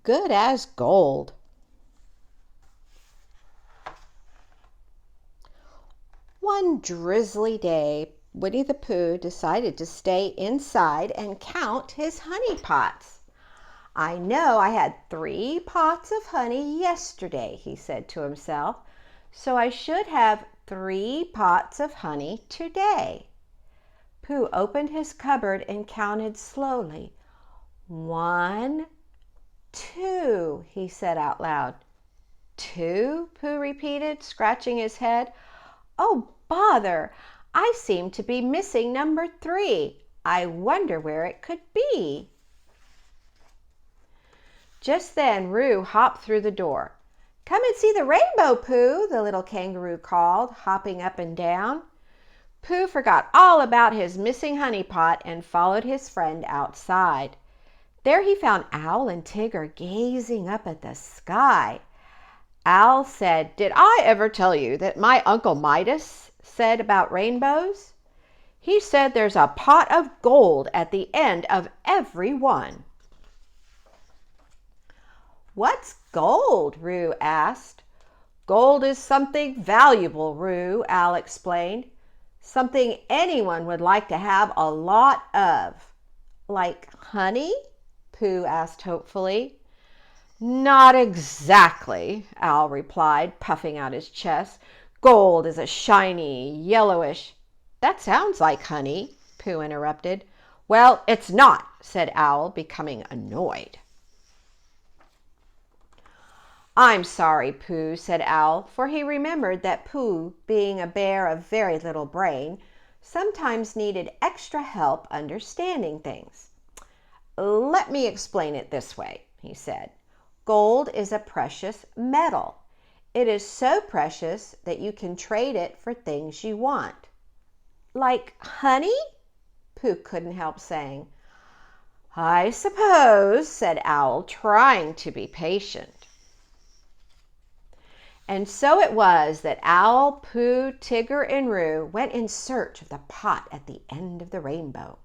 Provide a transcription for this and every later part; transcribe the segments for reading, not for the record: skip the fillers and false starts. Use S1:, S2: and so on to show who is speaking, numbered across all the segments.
S1: good as gold. One drizzly day, Winnie the Pooh decided to stay inside and count his honey pots. I know I had 3 pots of honey yesterday, he said to himself, so I should have 3 pots of honey today. Pooh opened his cupboard and counted slowly. 1, 2, he said out loud. 2, Pooh repeated, scratching his head. Oh, bother! I seem to be missing number 3. I wonder where it could be. Just then Roo hopped through the door. Come and see the rainbow, Pooh, the little kangaroo called, hopping up and down. Pooh forgot all about his missing honey pot and followed his friend outside. There he found Owl and Tigger gazing up at the sky. Owl said, Did I ever tell you that my Uncle Midas said about rainbows? He said there's a pot of gold at the end of every one. What's gold? Roo asked. Gold is something valuable, Roo, Owl explained. Something anyone would like to have a lot of. Like honey? Pooh asked hopefully. Not exactly, Owl replied, puffing out his chest. Gold is a shiny, yellowish... That sounds like honey, Pooh interrupted. Well, it's not, said Owl, becoming annoyed. I'm sorry, Pooh, said Owl, for he remembered that Pooh, being a bear of very little brain, sometimes needed extra help understanding things. Let me explain it this way, he said. Gold is a precious metal. It is so precious that you can trade it for things you want. Like honey? Pooh couldn't help saying. I suppose, said Owl, trying to be patient. And so it was that Owl, Pooh, Tigger, and Roo went in search of the pot at the end of the rainbow.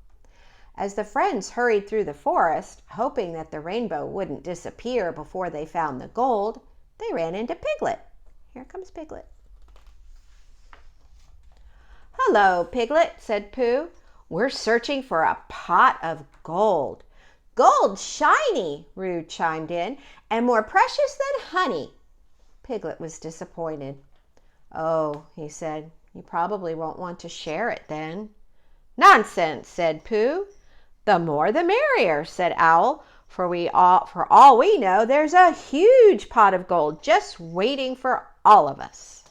S1: As the friends hurried through the forest, hoping that the rainbow wouldn't disappear before they found the gold, they ran into Piglet. Here comes Piglet. Hello, Piglet, said Pooh. We're searching for a pot of gold. Gold shiny, Roo chimed in, and more precious than honey. Piglet was disappointed. Oh, he said, you probably won't want to share it then. Nonsense, said Pooh. The more the merrier, said Owl, for all we know, there's a huge pot of gold just waiting for all of us.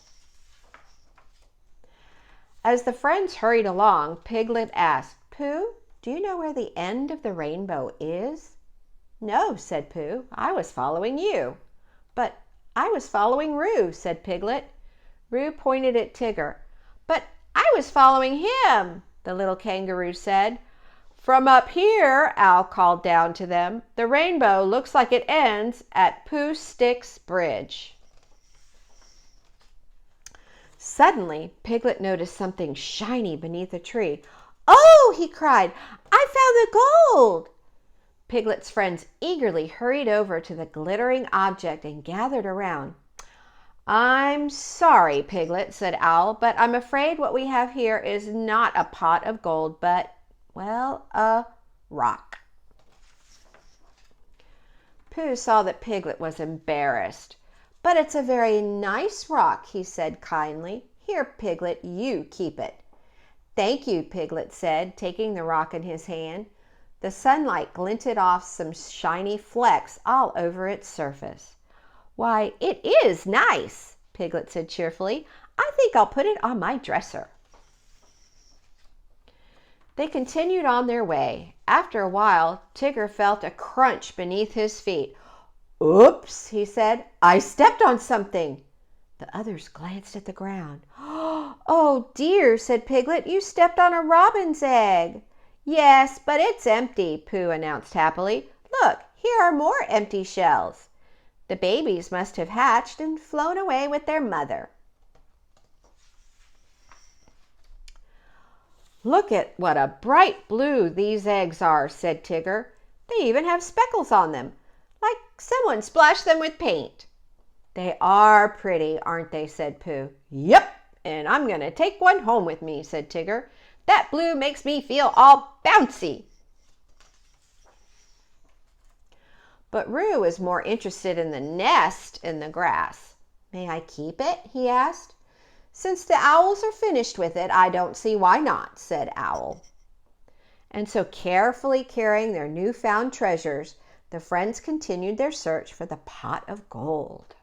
S1: As the friends hurried along, Piglet asked, Pooh, do you know where the end of the rainbow is? No, said Pooh, I was following you. But I was following Roo, said Piglet. Roo pointed at Tigger. But I was following him, the little kangaroo said. From up here, Owl called down to them, the rainbow looks like it ends at Pooh Sticks Bridge. Suddenly, Piglet noticed something shiny beneath a tree. Oh, he cried, I found the gold! Piglet's friends eagerly hurried over to the glittering object and gathered around. I'm sorry, Piglet, said Owl, but I'm afraid what we have here is not a pot of gold, but, well, a rock. Pooh saw that Piglet was embarrassed. But it's a very nice rock, he said kindly. Here, Piglet, you keep it. Thank you, Piglet said, taking the rock in his hand. The sunlight glinted off some shiny flecks all over its surface. Why, it is nice, Piglet said cheerfully. I think I'll put it on my dresser. They continued on their way. After a while, Tigger felt a crunch beneath his feet. Oops, he said. I stepped on something. The others glanced at the ground. Oh dear, said Piglet, you stepped on a robin's egg. Yes, but it's empty, Pooh announced happily. Look, here are more empty shells. The babies must have hatched and flown away with their mother. Look at what a bright blue these eggs are, said Tigger. They even have speckles on them, like someone splashed them with paint. They are pretty, aren't they? Said Pooh. Yep, and I'm going to take one home with me, said Tigger. That blue makes me feel all bouncy. But Roo was more interested in the nest in the grass. May I keep it? He asked. Since the owls are finished with it, I don't see why not, said Owl. And so, carefully carrying their newfound treasures, the friends continued their search for the pot of gold.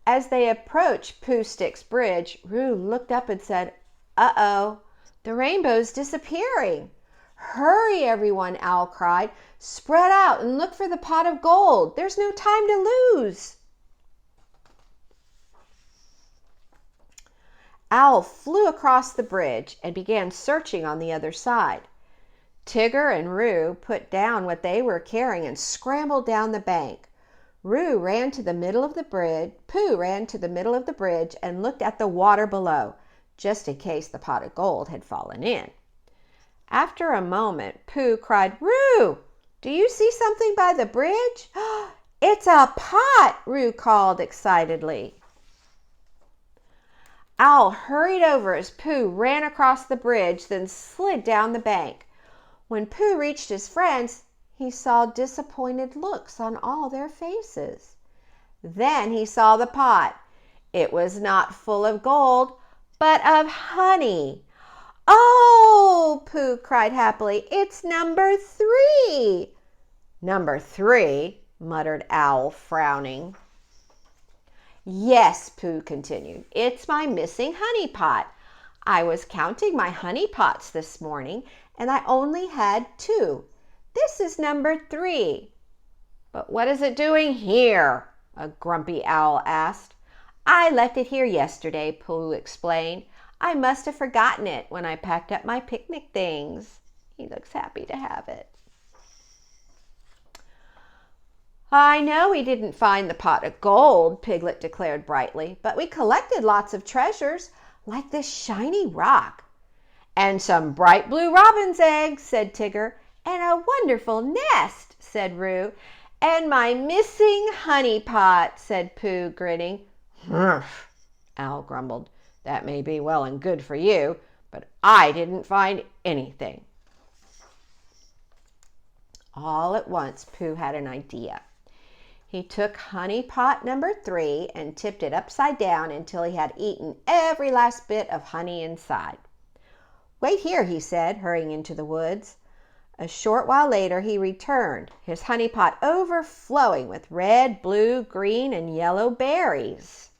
S1: As they approached Pooh Stick's bridge, Roo looked up and said, "Uh-oh, the rainbow's disappearing." "Hurry, everyone," Owl cried. "Spread out and look for the pot of gold. There's no time to lose." Owl flew across the bridge and began searching on the other side. Tigger and Roo put down what they were carrying and scrambled down the bank. Pooh ran to the middle of the bridge and looked at the water below, just in case the pot of gold had fallen in. After a moment, Pooh cried, "Roo, do you see something by the bridge?" "It's a pot," Roo called excitedly. Owl hurried over as Pooh ran across the bridge, then slid down the bank. When Pooh reached his friends, he saw disappointed looks on all their faces. Then he saw the pot. It was not full of gold, but of honey. "Oh," Pooh cried happily, "it's number 3. "Number 3, muttered Owl, frowning. "Yes," Pooh continued, "it's my missing honey pot. I was counting my honey pots this morning, and I only had 2. This is number 3. "But what is it doing here?" a grumpy owl asked. "I left it here yesterday," Pooh explained. "I must have forgotten it when I packed up my picnic things." He looks happy to have it. "I know we didn't find the pot of gold," Piglet declared brightly, "but we collected lots of treasures, like this shiny rock." "And some bright blue robin's eggs," said Tigger. "And a wonderful nest," said Roo. "And my missing honey pot," said Pooh, grinning. "Humph," Owl grumbled. "That may be well and good for you, but I didn't find anything." All at once, Pooh had an idea. He took honey pot number 3 and tipped it upside down until he had eaten every last bit of honey inside. "Wait here," he said, hurrying into the woods. A short while later he returned, his honey pot overflowing with red, blue, green, and yellow berries.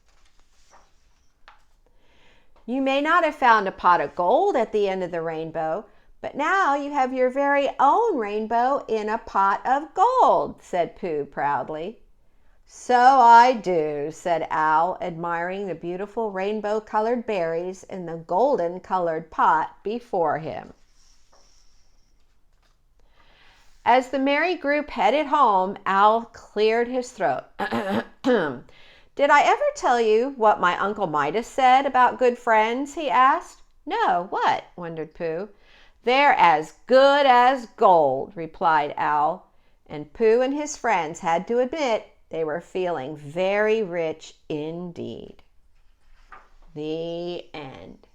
S1: You may not have found a pot of gold at the end of the rainbow, but now you have your very own rainbow in a pot of gold," said Pooh proudly. "So I do," said Owl, admiring the beautiful rainbow-colored berries in the golden-colored pot before him. As the merry group headed home, Owl cleared his throat. "Did I ever tell you what my Uncle Midas said about good friends?" he asked. "No, what?" wondered Pooh. "They're as good as gold," replied Owl, and Pooh and his friends had to admit they were feeling very rich indeed. The end.